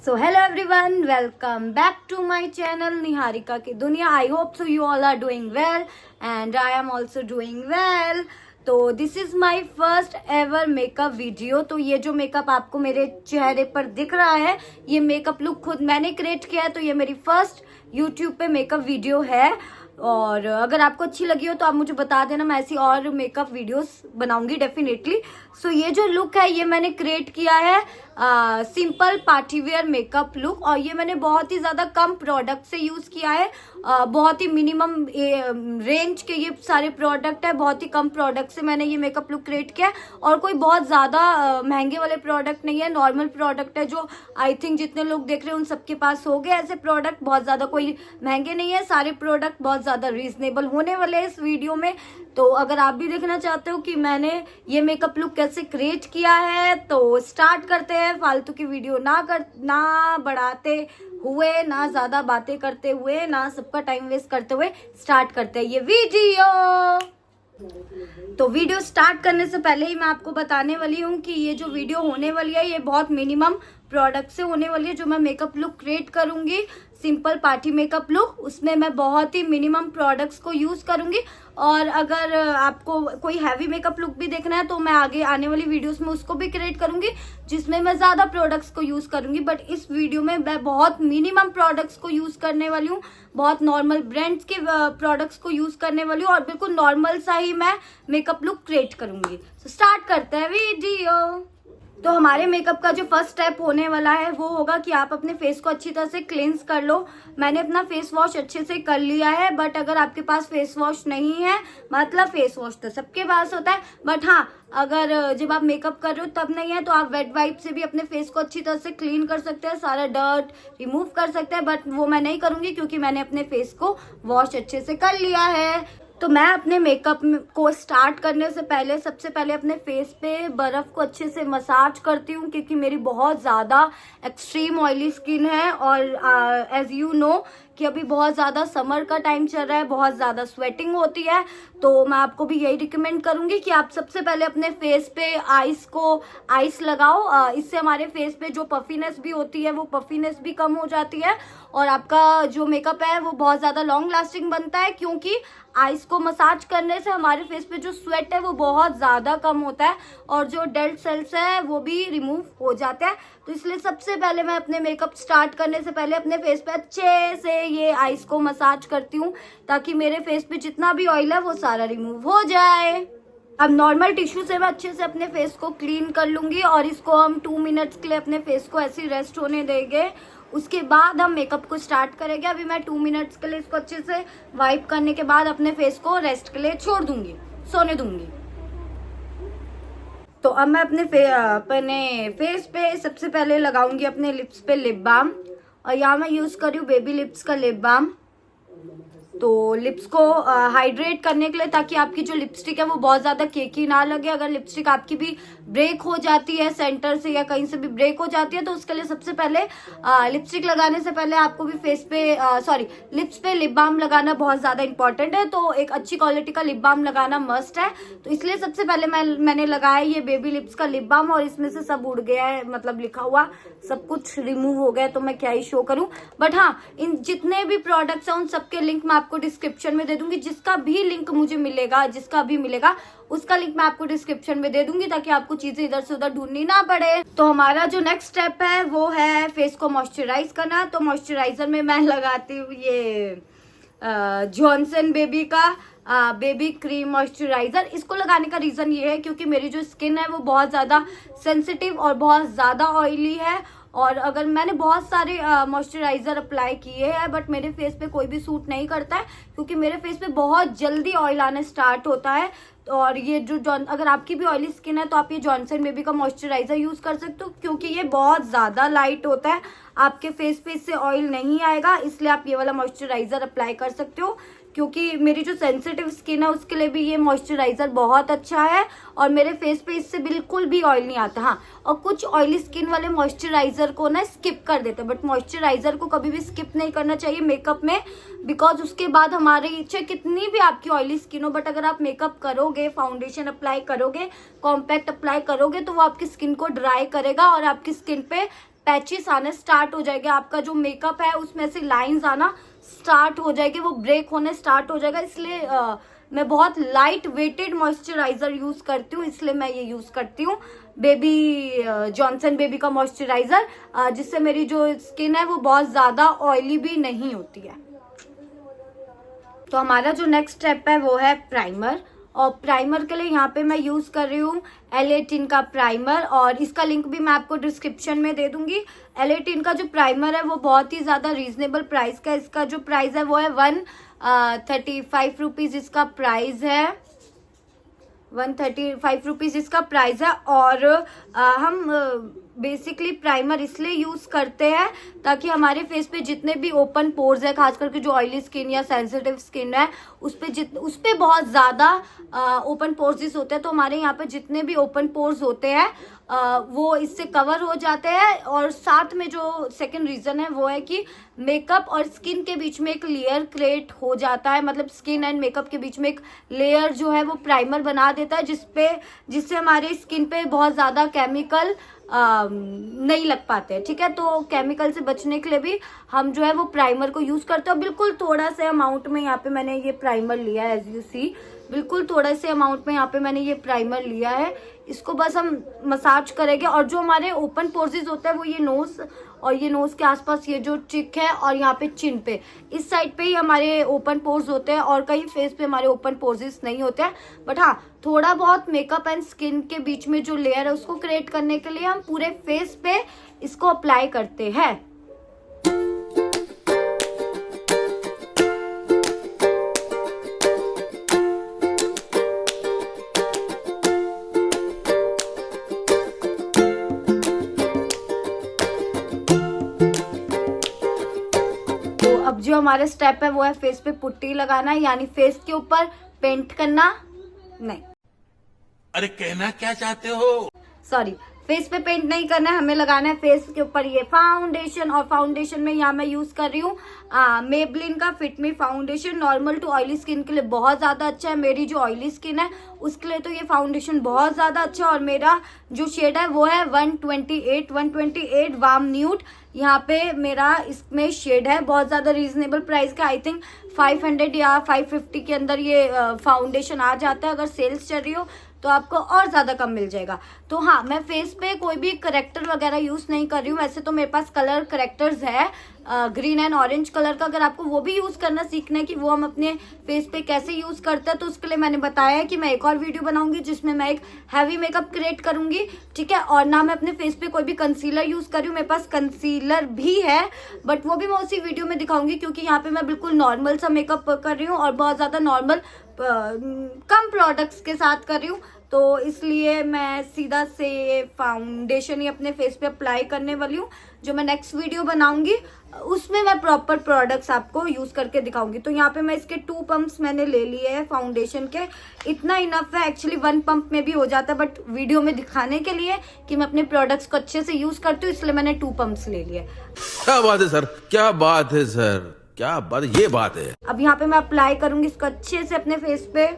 So hello everyone, welcome back to my channel Niharika की दुनिया. I hope so you all are doing well and I am also doing well. तो this is my first ever makeup video. तो ये जो makeup आपको मेरे चेहरे पर दिख रहा है, ये मेकअप लुक खुद मैंने क्रिएट किया है. तो ये मेरी फर्स्ट यूट्यूब पे मेकअप वीडियो है और अगर आपको अच्छी लगी हो तो आप मुझे बता देना, मैं ऐसी और मेकअप वीडियोस बनाऊंगी डेफिनेटली. सो ये जो लुक है ये मैंने क्रिएट किया है simple party wear makeup look और ये मैंने बहुत ही ज़्यादा कम प्रोडक्ट से यूज़ किया है. बहुत ही मिनिमम रेंज के ये सारे प्रोडक्ट है, बहुत ही कम प्रोडक्ट से मैंने ये मेकअप लुक क्रिएट किया है और कोई बहुत ज़्यादा महंगे वाले प्रोडक्ट नहीं है, नॉर्मल प्रोडक्ट है जो आई थिंक जितने लोग देख रहे हैं उन सबके पास हो गए ऐसे प्रोडक्ट. बहुत ज़्यादा कोई महंगे नहीं है, सारे प्रोडक्ट बहुत ज़्यादा रीजनेबल होने वाले हैं इस वीडियो में. तो अगर आप भी देखना चाहते हो कि मैंने ये मेकअप लुक कैसे क्रिएट किया है तो स्टार्ट करते हैं. फालतू की वीडियो ना बढ़ाते हुए, ना ज़्यादा बातें करते हुए, ना सबका टाइम वेस्ट करते हुए स्टार्ट करते हैं ये वीडियो. तो वीडियो स्टार्ट करने से पहले ही मैं आपको बताने वाली हूँ कि ये जो वीडियो होने वाली है ये बहुत मिनिमम प्रोडक्ट से होने वाली है. जो मैं मेकअप लुक क्रिएट करूँगी सिंपल पार्टी मेकअप लुक, उसमें मैं बहुत ही मिनिमम प्रोडक्ट्स को यूज़ करूँगी. और अगर आपको कोई हैवी मेकअप लुक भी देखना है तो मैं आगे आने वाली वीडियोस में उसको भी क्रिएट करूँगी जिसमें मैं ज़्यादा प्रोडक्ट्स को यूज़ करूँगी. बट इस वीडियो में मैं बहुत मिनिमम प्रोडक्ट्स को यूज़ करने वाली हूँ, बहुत नॉर्मल ब्रांड्स के प्रोडक्ट्स को यूज़ करने वाली हूँ और बिल्कुल नॉर्मल सा ही मैं मेकअप लुक क्रिएट करूँगी. तो स्टार्ट करते हैं वीडियो. तो हमारे मेकअप का जो फर्स्ट स्टेप होने वाला है वो होगा कि आप अपने फेस को अच्छी तरह से क्लींस कर लो. मैंने अपना फेस वॉश अच्छे से कर लिया है. बट अगर आपके पास फेस वॉश नहीं है, मतलब फेस वॉश तो सबके पास होता है, बट हाँ अगर जब आप मेकअप कर रहे हो तब नहीं है तो आप वेट वाइप से भी अपने फेस को अच्छी तरह से क्लीन कर सकते हैं, सारा डर्ट रिमूव कर सकते हैं. बट वो मैं नहीं करूँगी क्योंकि मैंने अपने फेस को वॉश अच्छे से कर लिया है. तो मैं अपने मेकअप को स्टार्ट करने से पहले सबसे पहले अपने फेस पे बर्फ़ को अच्छे से मसाज करती हूँ क्योंकि मेरी बहुत ज़्यादा एक्सट्रीम ऑयली स्किन है और एज़ यू नो कि अभी बहुत ज़्यादा समर का टाइम चल रहा है, बहुत ज़्यादा स्वेटिंग होती है. तो मैं आपको भी यही रिकमेंड करूँगी कि आप सबसे पहले अपने फेस पे आइस लगाओ. इससे हमारे फेस पे जो पफीनेस भी होती है वो पफीनेस भी कम हो जाती है और आपका जो मेकअप है वो बहुत ज़्यादा लॉन्ग लास्टिंग बनता है क्योंकि आइस को मसाज करने से हमारे फेस पे जो स्वेट है वो बहुत ज़्यादा कम होता है और जो डेड सेल्स है वो भी रिमूव हो जाते हैं. तो इसलिए सबसे पहले मैं अपने मेकअप स्टार्ट करने से पहले अपने फेस पे अच्छे से ये आइस को मसाज करती हूँ ताकि मेरे फेस पे जितना भी ऑयल है वो सारा रिमूव हो जाए. अब नॉर्मल टिश्यू से मैं अच्छे से अपने फेस को क्लीन कर लूँगी और इसको हम 2 मिनट्स के लिए अपने फेस को ऐसे ही रेस्ट होने देंगे. उसके बाद हम मेकअप को स्टार्ट करेंगे. अभी मैं 2 मिनट्स के लिए इसको अच्छे से वाइप करने के बाद अपने फेस को रेस्ट के लिए छोड़ दूंगी, सोने दूंगी. तो अब मैं अपने फेस पे सबसे पहले लगाऊंगी अपने लिप्स पे लिप बाम और यहाँ मैं यूज़ कर रही हूँ बेबी लिप्स का लिप बाम. तो लिप्स को हाइड्रेट करने के लिए ताकि आपकी जो लिपस्टिक है वो बहुत ज़्यादा केकी ना लगे. अगर लिपस्टिक आपकी भी ब्रेक हो जाती है सेंटर से या कहीं से भी ब्रेक हो जाती है तो उसके लिए सबसे पहले लिपस्टिक लगाने से पहले आपको भी लिप्स पे लिप बाम लगाना बहुत ज़्यादा इंपॉर्टेंट है. तो एक अच्छी क्वालिटी का लिप बाम लगाना मस्ट है. तो इसलिए सबसे पहले मैंने लगाया ये बेबी लिप्स का लिप बाम और इसमें से सब उड़ गया है, मतलब लिखा हुआ सब कुछ रिमूव हो गया. तो मैं क्या ही शो करूँ. बट हाँ, इन जितने भी प्रोडक्ट्स हैं उन सबके लिंक मैं आपको डिस्क्रिप्शन में दे दूंगी. जिसका भी लिंक मुझे मिलेगा, जिसका भी मिलेगा उसका लिंक मैं आपको डिस्क्रिप्शन में दे दूंगी ताकि आपको चीजें इधर से उधर ढूंढनी ना पड़े. तो हमारा जो नेक्स्ट स्टेप है वो है फेस को मॉइस्चराइज करना. तो मॉइस्चराइजर में मैं लगाती हूँ ये जॉनसन बेबी का बेबी क्रीम मॉइस्चराइजर. इसको लगाने का रीज़न ये है क्योंकि मेरी जो स्किन है वो बहुत ज़्यादा सेंसिटिव और बहुत ज़्यादा ऑयली है और अगर मैंने बहुत सारे मॉइस्चराइज़र अप्लाई किए हैं बट मेरे फेस पे कोई भी सूट नहीं करता है क्योंकि मेरे फेस पे बहुत जल्दी ऑयल आना स्टार्ट होता है. और ये जो अगर आपकी भी ऑयली स्किन है तो आप ये जॉनसन बेबी का मॉइस्चराइज़र यूज़ कर सकते हो क्योंकि ये बहुत ज़्यादा लाइट होता है, आपके फेस पे इससे ऑयल नहीं आएगा. इसलिए आप ये वाला मॉइस्चराइज़र अप्लाई कर सकते हो क्योंकि मेरी जो सेंसिटिव स्किन है उसके लिए भी ये मॉइस्चराइज़र बहुत अच्छा है और मेरे फेस पे इससे बिल्कुल भी ऑयल नहीं आता. हाँ, और कुछ ऑयली स्किन वाले मॉइस्चराइज़र को ना स्किप कर देते हैं बट मॉइस्चराइज़र को कभी भी स्किप नहीं करना चाहिए मेकअप में बिकॉज उसके बाद हमारी चाहे कितनी भी आपकी ऑयली स्किन हो बट अगर आप मेकअप करोगे, फाउंडेशन अप्लाई करोगे, कॉम्पैक्ट अप्लाई करोगे तो वो आपकी स्किन को ड्राई करेगा और आपकी स्किन पे पैचेस आने स्टार्ट हो जाएंगे, आपका जो मेकअप है उसमें से लाइंस आना स्टार्ट हो जाएगी, वो ब्रेक होने स्टार्ट हो जाएगा। इसलिए मैं बहुत लाइट वेटेड मॉइस्चराइजर यूज करती हूँ, इसलिए मैं ये यूज करती हूँ बेबी जॉनसन बेबी का मॉइस्चराइजर, जिससे मेरी जो स्किन है वो बहुत ज्यादा ऑयली भी नहीं होती है। तो हमारा जो नेक्स्ट स्टेप है वो है प्राइमर, और प्राइमर के लिए यहाँ पे मैं यूज कर रही हूँ L18 का प्राइमर, और इसका लिंक भी मैं आपको डिस्क्रिप्शन में दे दूंगी। L18 का जो प्राइमर है वो बहुत ही ज्यादा रीजनेबल प्राइस का, इसका जो प्राइस है वो है 135 रुपीज इसका प्राइस है, 135 रुपीज इसका प्राइस है। और हम बेसिकली प्राइमर इसलिए यूज करते हैं ताकि हमारे फेस पे जितने भी ओपन पोर्स है, खास करके जो ऑयली स्किन या सेंसिटिव स्किन है उस पे बहुत ज्यादा ओपन पोर्स होते हैं, तो हमारे यहाँ पे जितने भी ओपन पोर्स होते हैं वो इससे कवर हो जाते हैं। और साथ में जो सेकंड रीजन है वो है कि मेकअप और स्किन के बीच में एक लेयर क्रिएट हो जाता है, मतलब स्किन एंड मेकअप के बीच में एक लेयर जो है वो प्राइमर बना देता है, जिससे हमारे स्किन पे बहुत ज्यादा केमिकल नहीं लग पाते हैं। ठीक है, तो केमिकल से बचने के लिए भी हम जो है वो प्राइमर को यूज करते हैं। बिल्कुल थोड़ा से अमाउंट में यहाँ पे मैंने ये प्राइमर लिया है, एज यू सी, बिल्कुल थोड़ा से अमाउंट में यहाँ पे मैंने ये प्राइमर लिया है। इसको बस हम मसाज करेंगे, और जो हमारे ओपन पोर्सेस होते हैं वो ये नोज और ये नोज के आसपास ये जो चिक है और यहाँ पे चिन पे, इस साइड पे ही हमारे ओपन पोर्स होते हैं, और कहीं फेस पे हमारे ओपन पोर्सेस नहीं होते हैं। बट हाँ, थोड़ा बहुत मेकअप एंड स्किन के बीच में जो लेयर है उसको क्रिएट करने के लिए हम पूरे फेस पे इसको अप्लाई करते हैं। अब जो हमारा स्टेप है वो है फेस पे पुट्टी लगाना, यानी फेस के ऊपर पेंट करना नहीं। अरे कहना क्या चाहते हो? सॉरी, फेस पे पेंट नहीं करना है, हमें लगाना है फेस के ऊपर ये फाउंडेशन। और फाउंडेशन में यहाँ मैं यूज कर रही हूँ मेबलिन का Fit Me foundation. Normal to oily skin के लिए बहुत ज्यादा अच्छा है, मेरी जो ऑयली स्किन है उसके लिए तो ये फाउंडेशन बहुत ज्यादा अच्छा है। और मेरा जो शेड है वो है 128 वार्म न्यूड, यहाँ पे मेरा इसमें शेड है। बहुत ज्यादा रीजनेबल प्राइस का, आई थिंक 500 या 550 के अंदर ये फाउंडेशन आ जाता है। अगर सेल्स चल रही हो तो आपको और ज्यादा कम मिल जाएगा। तो हाँ, मैं फेस पे कोई भी करेक्टर वगैरह यूज नहीं कर रही हूँ। वैसे तो मेरे पास कलर करेक्टर्स है ग्रीन एंड ऑरेंज कलर का, अगर आपको वो भी यूज करना सीखना है कि वो हम अपने फेस पे कैसे यूज करते हैं, तो उसके लिए मैंने बताया है कि मैं एक और वीडियो बनाऊंगी जिसमें मैं एक हैवी मेकअप क्रिएट करूंगी। ठीक है, और ना मैं अपने फेस पे कोई भी कंसीलर यूज कर रही हूँ, मेरे पास कंसीलर भी है, बट वो भी मैं उसी वीडियो में दिखाऊंगी, क्योंकि यहाँ पे मैं बिल्कुल नॉर्मल सा मेकअप कर रही हूँ और बहुत ज्यादा नॉर्मल कम प्रोडक्ट्स के साथ कर रही हूँ। तो इसलिए मैं सीधा से फाउंडेशन ही अपने फेस पे अप्लाई करने वाली हूँ। जो मैं नेक्स्ट वीडियो बनाऊंगी उसमें मैं प्रॉपर प्रोडक्ट्स आपको यूज करके दिखाऊंगी। तो यहाँ पे मैं इसके 2 पंप्स मैंने ले लिए हैं फाउंडेशन के, इतना इनफ है। एक्चुअली 1 पंप में भी हो जाता है, बट वीडियो में दिखाने के लिए कि मैं अपने प्रोडक्ट्स को अच्छे से यूज करती हूँ, इसलिए मैंने 2 पंप्स ले लिए। क्या बात है सर, क्या बात है सर, क्या बात, ये बात है। अब यहाँ पे मैं अप्लाई करूंगी इसको अच्छे से अपने फेस पे।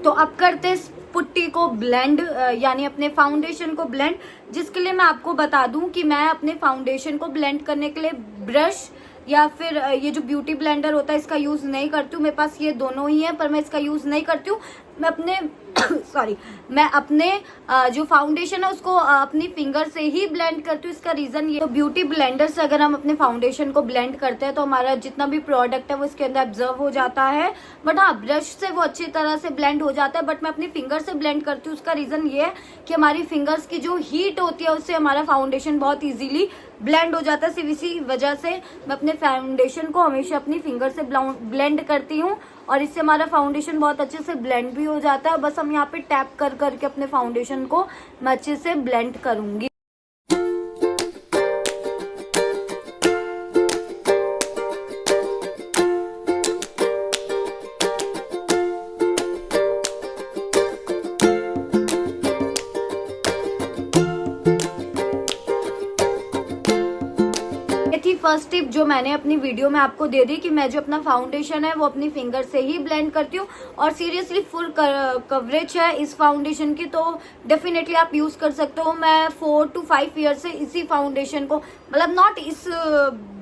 तो अब करते हैं पुट्टी को ब्लेंड, यानी अपने फाउंडेशन को ब्लेंड, जिसके लिए मैं आपको बता दूं कि मैं अपने फाउंडेशन को ब्लेंड करने के लिए ब्रश या फिर ये जो ब्यूटी ब्लेंडर होता है इसका यूज नहीं करती हूँ। मेरे पास ये दोनों ही है, पर मैं इसका यूज नहीं करती हूँ। मैं अपने मैं अपने जो फाउंडेशन है उसको अपनी फिंगर से ही ब्लेंड करती हूँ। इसका रीजन ये, तो ब्यूटी ब्लेंडर से अगर हम अपने फाउंडेशन को ब्लेंड करते हैं तो हमारा जितना भी प्रोडक्ट है वो इसके अंदर ऑब्जर्व हो जाता है। बट हाँ, ब्रश से वो अच्छी तरह से ब्लेंड हो जाता है, बट मैं अपनी फिंगर से ब्लेंड करती हूँ। उसका रीजन ये है कि हमारी फिंगर्स की जो हीट होती है उससे हमारा फाउंडेशन बहुत ईजिली ब्लेंड हो जाता है। सिर्फ इसी वजह से मैं अपने फाउंडेशन को हमेशा अपनी फिंगर से ब्लेंड करती हूँ, और इससे हमारा फाउंडेशन बहुत अच्छे से ब्लेंड भी हो जाता है। बस हम यहाँ पे टैप कर करके अपने फाउंडेशन को मैं अच्छे से ब्लेंड करूंगी। फर्स्ट टिप जो मैंने अपनी वीडियो में आपको दे दी कि मैं जो अपना फाउंडेशन है वो अपनी फिंगर से ही ब्लेंड करती हूँ, और सीरियसली फुल कवरेज है इस फाउंडेशन की, तो डेफिनेटली आप यूज कर सकते हो। मैं 4 to 5 ईयर से इसी फाउंडेशन को, मतलब नॉट इस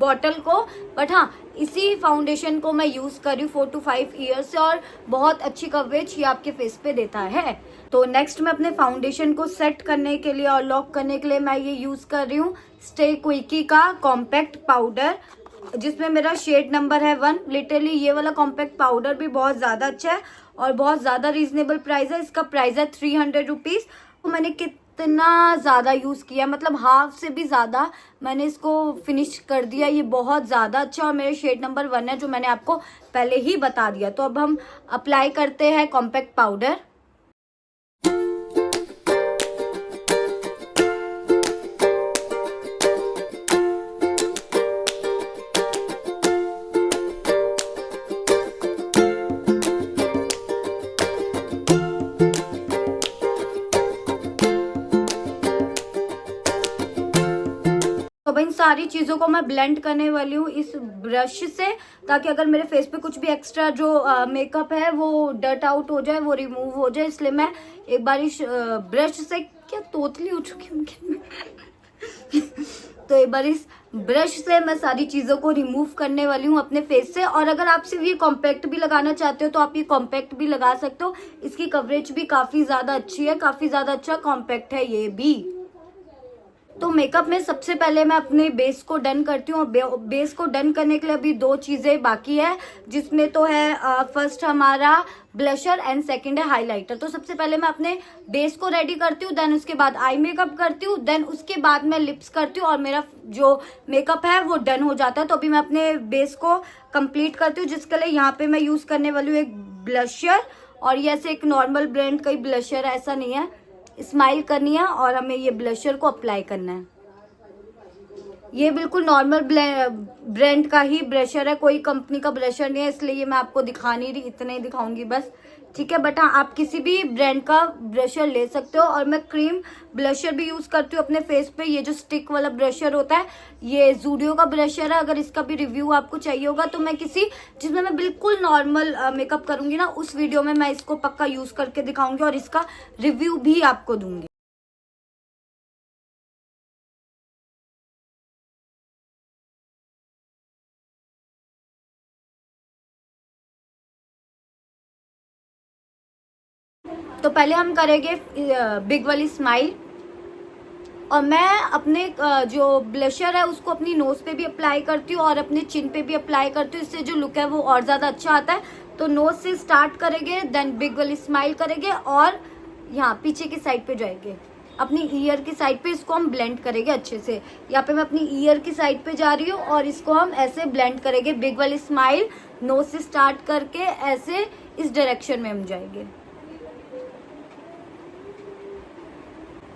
बॉटल को, बट हाँ इसी फाउंडेशन को मैं यूज कर रही हूँ 4 to 5 ईयर से, और बहुत अच्छी कवरेज ये आपके फेस पे देता है। तो नेक्स्ट मैं अपने फाउंडेशन को सेट करने के लिए और लॉक करने के लिए मैं ये यूज कर रही हूँ स्टे क्विकी का कॉम्पैक्ट पाउडर, जिसमें मेरा शेड नंबर है 1। लिटरली ये वाला कॉम्पैक्ट पाउडर भी बहुत ज्यादा अच्छा है और बहुत ज्यादा रीजनेबल प्राइस है। इसका प्राइस है 300 रुपीज। तो मैंने कितना ज्यादा यूज किया, मतलब हाफ से भी ज्यादा मैंने इसको फिनिश कर दिया। ये बहुत ज्यादा अच्छा और मेरे शेड नंबर 1 है, जो मैंने आपको पहले ही बता दिया। तो अब हम अप्लाई करते हैं कॉम्पैक्ट पाउडर। तो इन सारी चीजों को मैं ब्लेंड करने वाली हूँ इस ब्रश से, ताकि अगर मेरे फेस पे कुछ भी एक्स्ट्रा जो मेकअप है वो डट आउट हो जाए, वो रिमूव हो जाए। इसलिए मैं एक बार इस ब्रश से, क्या तोतली हो चुकी हूँ तो एक बार इस ब्रश से मैं सारी चीजों को रिमूव करने वाली हूँ अपने फेस से। और अगर आप सिर्फ ये कॉम्पैक्ट भी लगाना चाहते हो तो आप ये कॉम्पैक्ट भी लगा सकते हो। इसकी कवरेज भी काफी ज्यादा अच्छी है, काफी ज्यादा अच्छा कॉम्पैक्ट है ये भी। तो मेकअप में सबसे पहले मैं अपने बेस को डन करती हूँ। बेस को डन करने के लिए अभी 2 चीजें बाकी है, जिसमें तो है फर्स्ट हमारा ब्लशर एंड सेकंड है हाइलाइटर। तो सबसे पहले मैं अपने बेस को रेडी करती हूँ, देन उसके बाद आई मेकअप करती हूँ, देन उसके बाद मैं लिप्स करती हूँ और मेरा जो मेकअप है वो डन हो जाता है। तो अभी मैं अपने बेस को कंप्लीट करती हूँ, जिसके लिए यहाँ पे मैं यूज करने वाली हूँ एक ब्लशर। और ये ऐसे एक नॉर्मल ब्रांड का ही ब्लशर है, ऐसा नहीं है। स्माइल करनी है और हमें ये ब्लशर को अप्लाई करना है। ये बिल्कुल नॉर्मल ब्रांड का ही ब्रशर है, कोई कंपनी का ब्रशर नहीं है, इसलिए ये मैं आपको दिखा नहीं रही, इतने ही दिखाऊंगी बस, ठीक है। बट हाँ, आप किसी भी ब्रांड का ब्रशर ले सकते हो। और मैं क्रीम ब्लशर भी यूज करती हूँ अपने फेस पे। ये जो स्टिक वाला ब्रशर होता है ये ज़ूडियो का ब्रशर है। अगर इसका भी रिव्यू आपको चाहिए होगा तो मैं जिसमें मैं बिल्कुल नॉर्मल मेकअप करूंगी ना, उस वीडियो में मैं इसको पक्का यूज करके दिखाऊंगी और इसका रिव्यू भी आपको दूंगी। तो पहले हम करेंगे बिग वाली स्माइल। और मैं अपने जो ब्लशर है उसको अपनी नोज पे भी अप्लाई करती हूँ और अपने चिन पे भी अप्लाई करती हूँ। इससे जो लुक है वो और ज्यादा अच्छा आता है। तो नोज से स्टार्ट करेंगे, देन बिग वाली स्माइल करेंगे और यहाँ पीछे की साइड पे जाएंगे, अपनी ईयर की साइड पे इसको हम ब्लेंड करेंगे अच्छे से। यहाँ पे मैं अपनी ईयर की साइड पे जा रही हूँ और इसको हम ऐसे ब्लेंड करेंगे। बिग वाली स्माइल नोज से स्टार्ट करके ऐसे इस डायरेक्शन में हम जाएंगे।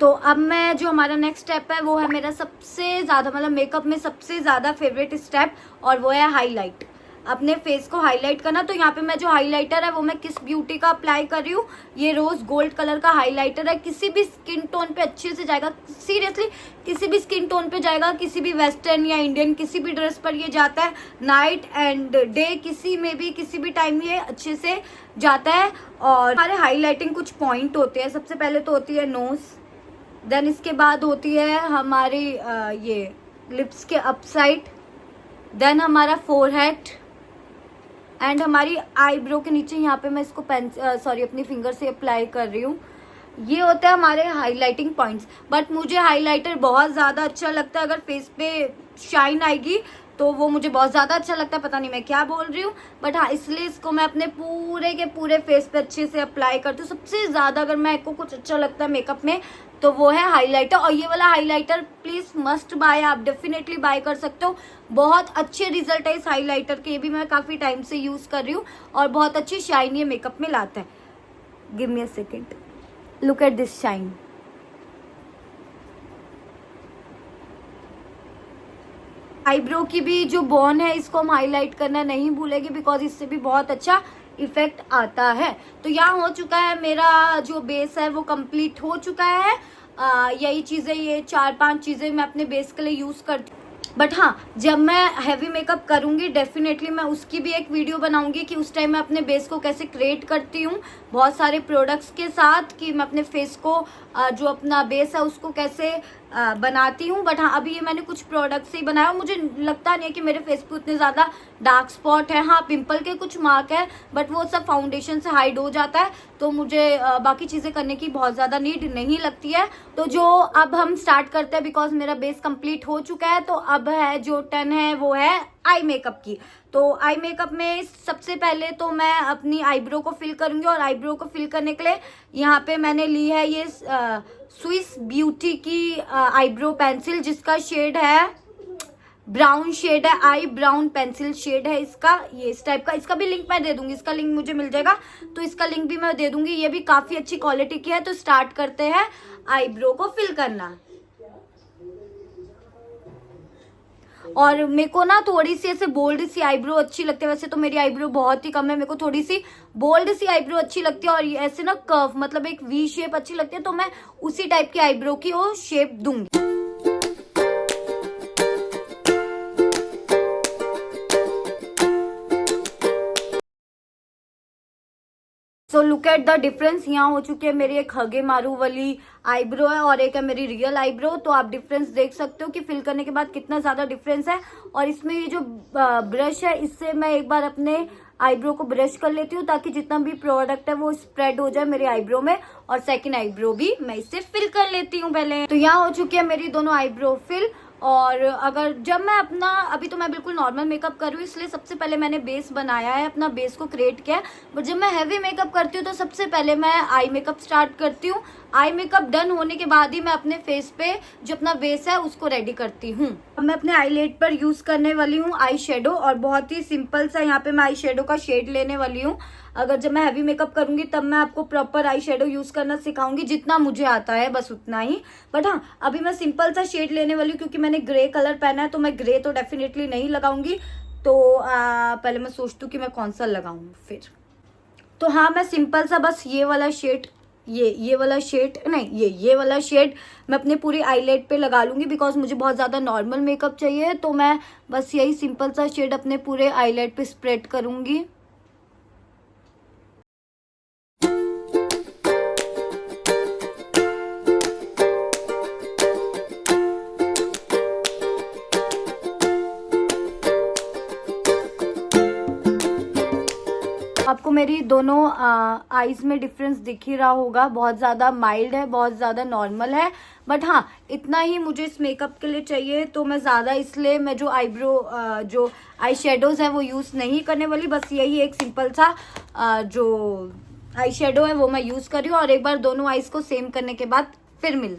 तो अब मैं जो हमारा नेक्स्ट स्टेप है वो है मेरा सबसे ज्यादा, मतलब मेकअप में सबसे ज्यादा फेवरेट स्टेप, और वो है हाईलाइट। अपने फेस को हाईलाइट करना। तो यहाँ पे मैं जो हाइलाइटर है वो मैं किस ब्यूटी का अप्लाई कर रही हूँ। ये रोज गोल्ड कलर का हाइलाइटर है, किसी भी स्किन टोन पे अच्छे से जाएगा। सीरियसली किसी भी स्किन टोन पे जाएगा, किसी भी वेस्टर्न या इंडियन किसी भी ड्रेस पर ये जाता है। नाइट एंड डे किसी में भी किसी भी टाइम ये अच्छे से जाता है। और हमारे हाईलाइटिंग कुछ पॉइंट होते हैं। सबसे पहले तो होती है नोज, देन इसके बाद होती है हमारी ये लिप्स के अप साइड, देन हमारा फोरहेड एंड हमारी आईब्रो के नीचे। यहाँ पे मैं इसको अपनी फिंगर से अप्लाई कर रही हूँ। ये होते हैं हमारे हाइलाइटिंग पॉइंट्स। बट मुझे हाइलाइटर बहुत ज़्यादा अच्छा लगता है। अगर फेस पे शाइन आएगी तो वो मुझे बहुत ज़्यादा अच्छा लगता है। पता नहीं मैं क्या बोल रही हूँ, बट हाँ, इसलिए इसको मैं अपने पूरे के पूरे फेस पे अच्छे से अप्लाई करती हूँ। सबसे ज़्यादा अगर मेरे को कुछ अच्छा लगता है मेकअप में तो वो है हाइलाइटर। और ये वाला हाइलाइटर प्लीज मस्ट बाय, आप डेफिनेटली बाय कर सकते हो। बहुत अच्छे रिजल्ट है इस हाइलाइटर के। ये भी मैं काफ़ी टाइम से यूज़ कर रही हूँ और बहुत अच्छी शाइन ये मेकअप में लाता है। Give me a second, look at this shine. Eyebrow की भी जो बोन है इसको हम हाईलाइट करना नहीं भूलेंगे, बिकॉज इससे भी बहुत अच्छा इफेक्ट आता है। तो यहाँ हो चुका है मेरा जो बेस है वो कंप्लीट हो चुका है। यही चीजें, ये 4-5 चीजें मैं अपने बेस के लिए यूज करती हूँ। बट हाँ, जब मैं हैवी मेकअप करूंगी डेफिनेटली मैं उसकी भी एक वीडियो बनाऊंगी कि उस टाइम मैं अपने बेस को कैसे क्रिएट करती हूँ बहुत सारे प्रोडक्ट्स के साथ, कि मैं अपने फेस को जो अपना बेस है उसको कैसे बनाती हूँ। बट हाँ, अभी ये मैंने कुछ प्रोडक्ट से ही बनाया। मुझे लगता नहीं है कि मेरे फेस पे उतने ज़्यादा डार्क स्पॉट है। हाँ, पिंपल के कुछ मार्क है, बट वो सब फाउंडेशन से हाइड हो जाता है, तो मुझे बाकी चीज़ें करने की बहुत ज़्यादा नीड नहीं लगती है। तो जो अब हम स्टार्ट करते हैं, बिकॉज मेरा बेस कंप्लीट हो चुका है, तो अब है जो टर्न है वो है आई मेकअप की। तो आई मेकअप में सबसे पहले तो मैं अपनी आईब्रो को फिल करूंगी, और आईब्रो को फिल करने के लिए यहाँ पे मैंने ली है ये स्विस ब्यूटी की आईब्रो पेंसिल, जिसका शेड है ब्राउन शेड है, आई ब्राउन पेंसिल शेड है इसका, ये इस टाइप का। इसका भी लिंक मैं दे दूंगी, इसका लिंक मुझे मिल जाएगा तो इसका लिंक भी मैं दे दूंगी। ये भी काफी अच्छी क्वालिटी की है। तो स्टार्ट करते हैं आईब्रो को फिल करना। और मेरे को ना थोड़ी सी ऐसे बोल्ड सी आईब्रो अच्छी लगती है। वैसे तो मेरी आईब्रो बहुत ही कम है, मेरे को थोड़ी सी बोल्ड सी आईब्रो अच्छी लगती है, और ये ऐसे ना कर्व मतलब एक वी शेप अच्छी लगती है, तो मैं उसी टाइप की आईब्रो की वो शेप दूंगी। So look at the difference. यहाँ हो चुकी है मेरी एक हगे मारू वाली आईब्रो है, और एक है मेरी रियल आईब्रो। तो आप डिफरेंस देख सकते हो कि फिल करने के बाद कितना ज्यादा डिफरेंस है। और इसमें ये जो ब्रश है, इससे मैं एक बार अपने आईब्रो को ब्रश कर लेती हूँ, ताकि जितना भी प्रोडक्ट है वो स्प्रेड हो जाए मेरे आईब्रो में। और सेकंड आईब्रो भी मैं इससे फिल कर लेती हूँ पहले। तो यहाँ हो चुकी है मेरी दोनों आईब्रो फिल। और अगर जब मैं अपना, अभी तो मैं बिल्कुल नॉर्मल मेकअप कर रही हूँ, इसलिए सबसे पहले मैंने बेस बनाया है, अपना बेस को क्रिएट किया है। बट जब मैं हैवी मेकअप करती हूँ तो सबसे पहले मैं आई मेकअप स्टार्ट करती हूँ। आई मेकअप डन होने के बाद ही मैं अपने फेस पे जो अपना बेस है उसको रेडी करती हूँ। अब मैं अपने आईलेट पर यूज करने वाली हूँ आई शेडो, और बहुत ही सिंपल सा यहाँ पे मैं आई शेडो का शेड लेने वाली हूँ। अगर जब मैं हैवी मेकअप करूंगी तब मैं आपको प्रॉपर आई शेडो यूज करना सिखाऊंगी, जितना मुझे आता है बस उतना ही। बट हाँ, अभी मैं सिंपल सा शेड लेने वाली हूँ, क्योंकि मैंने ग्रे कलर पहना है, तो मैं ग्रे तो डेफिनेटली नहीं लगाऊंगी। तो पहले मैं सोचती हूँ कि मैं कौन सा लगाऊं फिर। तो हाँ, मैं सिंपल सा बस ये वाला शेड, ये वाला शेड नहीं, ये वाला शेड मैं अपने पूरी आईलेट पे लगा लूंगी, बिकॉज मुझे बहुत ज़्यादा नॉर्मल मेकअप चाहिए। तो मैं बस यही सिंपल सा शेड अपने पूरे आईलेट पे स्प्रेड करूंगी। आपको मेरी दोनों आईज में डिफरेंस दिख ही रहा होगा, बहुत ज़्यादा माइल्ड है, बहुत ज़्यादा नॉर्मल है। बट हाँ, इतना ही मुझे इस मेकअप के लिए चाहिए, तो मैं ज़्यादा इसलिए मैं जो आईब्रो जो आई शेडोज़ है वो यूज़ नहीं करने वाली। बस यही एक सिंपल सा जो आई शेडो है वो मैं यूज़ कर रही हूँ। और एक बार दोनों आईज को सेम करने के बाद फिर मिल।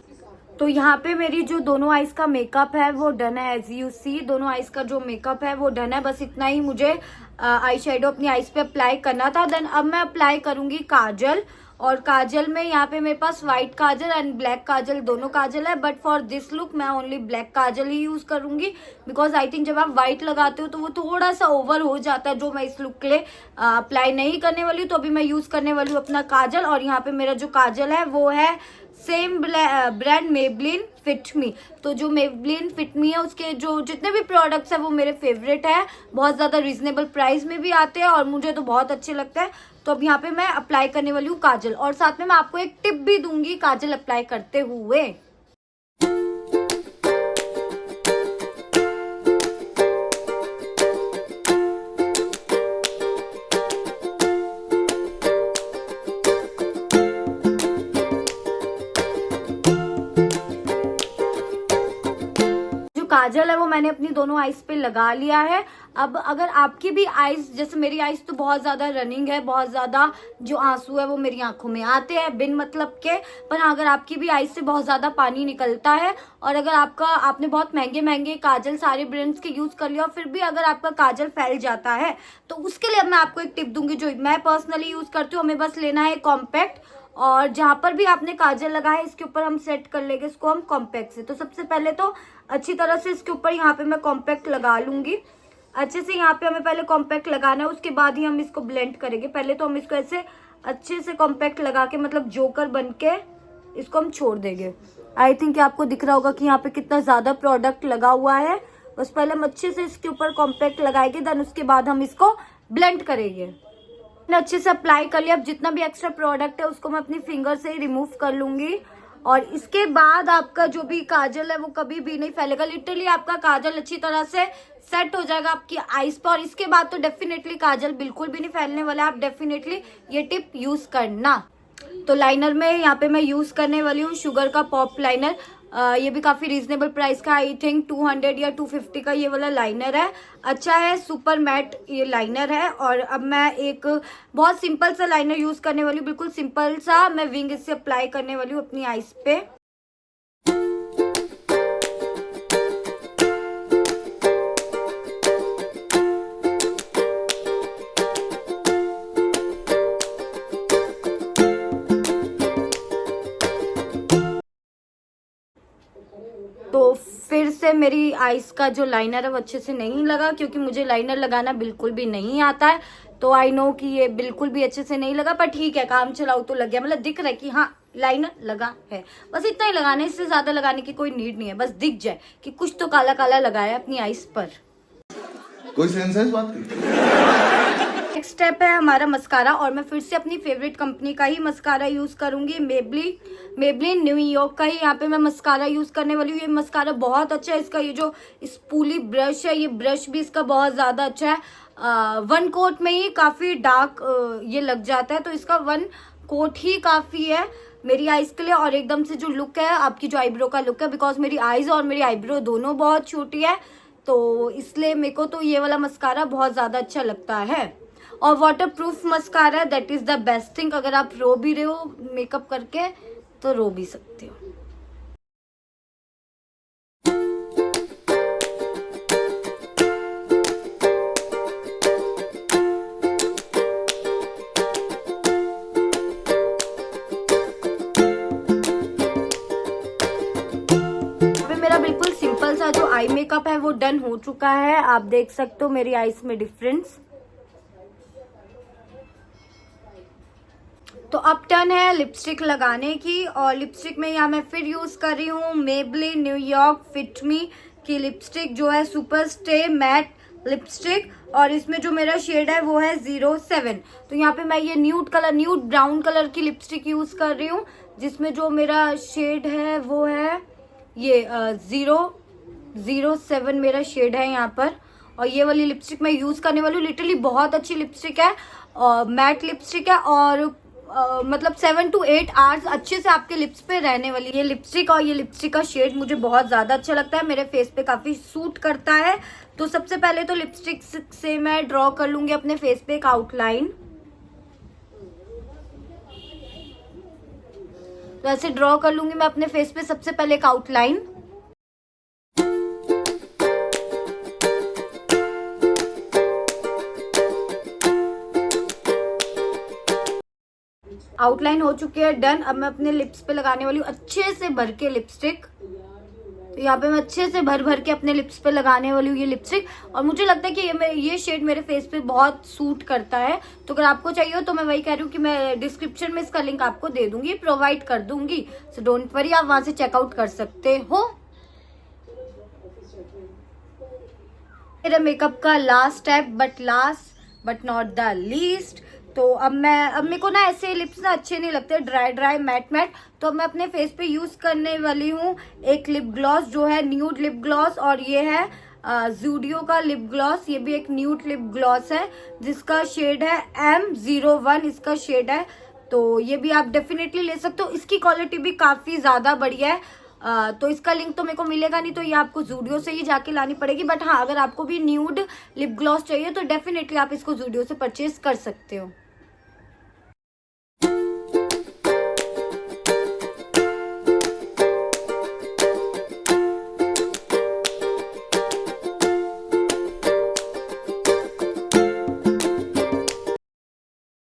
तो यहाँ पे मेरी जो दोनों आईज का मेकअप है वो डन है। एज यू सी, दोनों आईज का जो मेकअप है वो डन है। बस इतना ही मुझे आई शेडो अपनी आईज पे अप्लाई करना था। देन अब मैं अप्लाई करूंगी काजल। और काजल में यहाँ पे मेरे पास व्हाइट काजल एंड ब्लैक काजल दोनों काजल है, बट फॉर दिस लुक मैं ओनली ब्लैक काजल ही यूज करूंगी, बिकॉज आई थिंक जब आप व्हाइट लगाते हो तो वो थोड़ा सा ओवर हो जाता है, जो मैं इस लुक के लिए अप्लाई नहीं करने वाली हूँ। तो अभी मैं यूज करने वाली हूँ अपना काजल। और यहाँ पे मेरा जो काजल है वो है सेम ब्रांड मेबलिन फिट मी। तो जो मेबलिन फिट मी है उसके जो जितने भी प्रोडक्ट्स है वो मेरे फेवरेट है, बहुत ज़्यादा रीजनेबल प्राइस में भी आते हैं और मुझे तो बहुत अच्छे लगते हैं। तो अब यहाँ पे मैं अप्लाई करने वाली हूँ काजल, और साथ में मैं आपको एक टिप भी दूंगी काजल अप्लाई करते हुए। काजल है वो मैंने अपनी दोनों आईज पे लगा लिया है। अब अगर आपकी भी आईज, जैसे मेरी आईज तो बहुत ज्यादा रनिंग है, बहुत ज्यादा जो आंसू है वो मेरी आंखों में आते हैं बिन मतलब के, पर अगर आपकी भी आईज से बहुत ज्यादा पानी निकलता है और अगर आपने बहुत महंगे महंगे काजल सारे ब्रांड्स के यूज कर लिया और फिर भी अगर आपका काजल फैल जाता है, तो उसके लिए मैं आपको एक टिप दूंगी जो मैं पर्सनली यूज करती हूँ। हमें बस लेना है कॉम्पैक्ट, और जहां पर भी आपने काजल लगाया इसके ऊपर हम सेट कर लेंगे इसको हम कॉम्पैक्ट से। तो सबसे पहले तो अच्छी तरह से इसके ऊपर यहाँ पे मैं कॉम्पैक्ट लगा लूंगी अच्छे से। यहाँ पे हमें पहले कॉम्पैक्ट लगाना है, उसके बाद ही हम इसको ब्लेंड करेंगे। पहले तो हम इसको ऐसे अच्छे से कॉम्पैक्ट लगा के मतलब जोकर बन के इसको हम छोड़ देंगे। आई थिंक आपको दिख रहा होगा कि यहाँ पे कितना ज्यादा प्रोडक्ट लगा हुआ है। बस पहले हम अच्छे से इसके ऊपर कॉम्पैक्ट लगाएंगे, देन उसके बाद हम इसको ब्लेंड करेंगे। मैंने अच्छे से अप्लाई कर लिया। अब जितना भी एक्स्ट्रा प्रोडक्ट है उसको मैं अपनी फिंगर से ही रिमूव कर लूंगी। और इसके बाद आपका जो भी काजल है वो कभी भी नहीं फैलेगा। लिटरली आपका काजल अच्छी तरह से सेट हो जाएगा आपकी आईज पर। और इसके बाद तो डेफिनेटली काजल बिल्कुल भी नहीं फैलने वाला है। आप डेफिनेटली ये टिप यूज करना। तो लाइनर में यहाँ पे मैं यूज करने वाली हूँ शुगर का पॉप लाइनर। ये भी काफी रीजनेबल प्राइस का, आई थिंक 200 या 250 का ये वाला लाइनर है। अच्छा है, सुपर मैट ये लाइनर है। और अब मैं एक बहुत सिंपल सा लाइनर यूज करने वाली हूँ, बिल्कुल सिंपल सा। मैं विंग इससे अप्लाई करने वाली हूँ अपनी आईज पे। तो फिर से मेरी आईज का जो लाइनर है वो अच्छे से नहीं लगा, क्योंकि मुझे लाइनर लगाना बिल्कुल भी नहीं आता है। तो आई नो कि ये बिल्कुल भी अच्छे से नहीं लगा, पर ठीक है, काम चलाओ तो लग गया। मतलब दिख रहा है कि हाँ लाइनर लगा है। बस इतना ही लगाना है, इससे ज्यादा लगाने की कोई नीड नहीं है। बस दिख जाए कि कुछ तो काला काला लगाया है अपनी आईज पर। कोई सेंस है इस बात की? नेक्स्ट स्टेप है हमारा मस्कारा। और मैं फिर से अपनी फेवरेट कंपनी का ही मस्कारा यूज करूंगी, मेबलिन न्यूयॉर्क का ही यहाँ पे मैं मस्कारा यूज करने वाली हूँ। ये मस्कारा बहुत अच्छा है। इसका ये जो स्पूली ब्रश है, ये ब्रश भी इसका बहुत ज्यादा अच्छा है। 1 कोट में ही काफी डार्क ये लग जाता है, तो इसका 1 कोट ही काफी है मेरी आईज के लिए। और एकदम से जो लुक है आपकी, जो आईब्रो का लुक है, बिकॉज मेरी आईज और मेरी आईब्रो दोनों बहुत छोटी है, तो इसलिए मेरे को तो ये वाला मस्कारा बहुत ज्यादा अच्छा लगता है। और water proof mascara, that is the best thing. अगर आप रो भी रहे हो मेकअप करके तो रो भी सकते हो। मेरा बिल्कुल सिंपल सा जो आई मेकअप है वो डन हो चुका है। आप देख सकते हो मेरी आईज में डिफरेंस। तो अब टर्न है लिपस्टिक लगाने की। और लिपस्टिक में यहाँ मैं फिर यूज कर रही हूँ मेबलिन न्यूयॉर्क फिट मी की लिपस्टिक, जो है सुपर स्टे मैट लिपस्टिक। और इसमें जो मेरा शेड है वो है 07। तो यहाँ पे मैं ये न्यूड ब्राउन कलर की लिपस्टिक यूज कर रही हूँ, जिसमें जो मेरा शेड है वो है ये 007 मेरा शेड है यहाँ पर। और ये वाली लिपस्टिक मैं यूज करने वाली हूँ। लिटरली बहुत अच्छी लिपस्टिक है, मैट लिपस्टिक है। और मतलब 7 to 8 आवर्स अच्छे से आपके लिप्स पे रहने वाली ये लिपस्टिक। और ये लिपस्टिक का शेड मुझे बहुत ज्यादा अच्छा लगता है, मेरे फेस पे काफी सूट करता है। तो सबसे पहले तो लिपस्टिक से मैं ड्रॉ कर लूंगी अपने फेस पे एक आउटलाइन। तो ऐसे ड्रॉ कर लूंगी मैं अपने फेस पे सबसे पहले एक आउटलाइन। आउटलाइन हो चुकी है, डन। अब मैं अपने लिप्स पे लगाने वाली हूँ अच्छे से भर के लिपस्टिक। तो यहाँ पे मैं अच्छे से भर के अपने लिप्स पे लगाने वाली हूँ ये लिपस्टिक। और मुझे लगता है कि ये शेड मेरे फेस पे बहुत सूट करता है। तो अगर आपको चाहिए हो तो मैं वही कह रही हूँ कि मैं डिस्क्रिप्शन में इसका लिंक आपको दे दूंगी, प्रोवाइड कर दूंगी। सो डोंट वरी, आप वहां से चेकआउट कर सकते हो। मेरा मेकअप का last step, but not the least. तो अब मेरे को ना ऐसे लिप्स ना अच्छे नहीं लगते, ड्राई मैट। तो अब मैं अपने फेस पे यूज करने वाली हूँ एक लिप ग्लॉस, जो है न्यूड लिप ग्लॉस। और ये है ज़ूडियो का लिप ग्लॉस। ये भी एक न्यूड लिप ग्लॉस है, जिसका शेड है M01 इसका शेड है। तो ये भी आप डेफिनेटली ले सकते हो। इसकी क्वालिटी भी काफी ज्यादा बढ़िया है। तो इसका लिंक तो मेरे को मिलेगा नहीं, तो ये आपको ज़ूडियो से ही जाके लानी पड़ेगी। बट हाँ, अगर आपको भी न्यूड लिप ग्लॉस चाहिए तो डेफिनेटली आप इसको ज़ूडियो से परचेज कर सकते हो।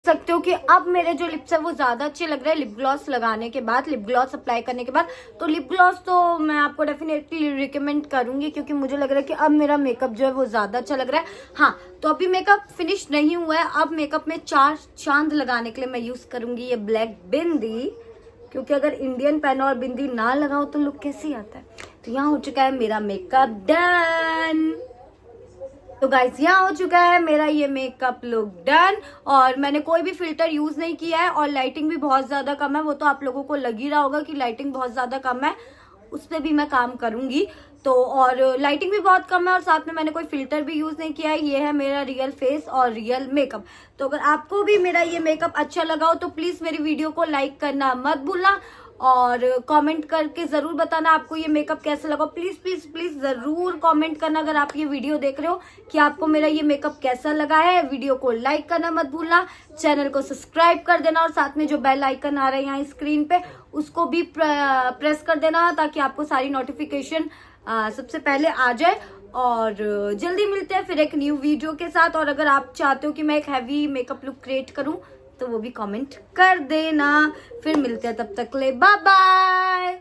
सकते हो कि अब मेरे जो लिप्स है वो ज्यादा अच्छे लग रहे हैं लिप ग्लॉस लगाने के बाद, लिप ग्लॉस अप्लाई करने के बाद। तो लिप ग्लॉस तो मैं आपको डेफिनेटली रिकमेंड करूंगी, क्योंकि मुझे लग रहा है कि अब मेरा मेकअप जो है वो ज्यादा अच्छा लग रहा है। हाँ, तो अभी मेकअप फिनिश नहीं हुआ है। अब मेकअप में 4 चांद लगाने के लिए मैं यूज करूंगी ये ब्लैक बिंदी, क्योंकि अगर इंडियन पेन और बिंदी ना लगाओ तो लुक कैसे आता है। तो यहाँ हो चुका है मेरा मेकअप डन। तो गाइस यहाँ हो चुका है मेरा ये मेकअप लुक डन, और मैंने कोई भी फिल्टर यूज नहीं किया है, और लाइटिंग भी बहुत ज्यादा कम है। वो तो आप लोगों को लग ही रहा होगा कि लाइटिंग बहुत ज्यादा कम है, उस पर भी मैं काम करूंगी। तो और लाइटिंग भी बहुत कम है, और साथ में मैंने कोई फिल्टर भी यूज नहीं किया है। ये है मेरा रियल फेस और रियल मेकअप। तो अगर आपको भी मेरा ये मेकअप अच्छा लगा हो तो प्लीज मेरी वीडियो को लाइक करना मत भूलना, और कमेंट करके जरूर बताना आपको ये मेकअप कैसा लगा। प्लीज प्लीज प्लीज जरूर कमेंट करना अगर आप ये वीडियो देख रहे हो कि आपको मेरा ये मेकअप कैसा लगा है। वीडियो को लाइक करना मत भूलना, चैनल को सब्सक्राइब कर देना, और साथ में जो बेल आइकन आ रहा है यहाँ स्क्रीन पे उसको भी प्रेस कर देना, ताकि आपको सारी नोटिफिकेशन सबसे पहले आ जाए। और जल्दी मिलते हैं फिर एक न्यू वीडियो के साथ। और अगर आप चाहते हो कि मैं एक हैवी मेकअप लुक क्रिएट करूं तो वो भी कमेंट कर देना। फिर मिलते हैं, तब तक ले बाय बाय।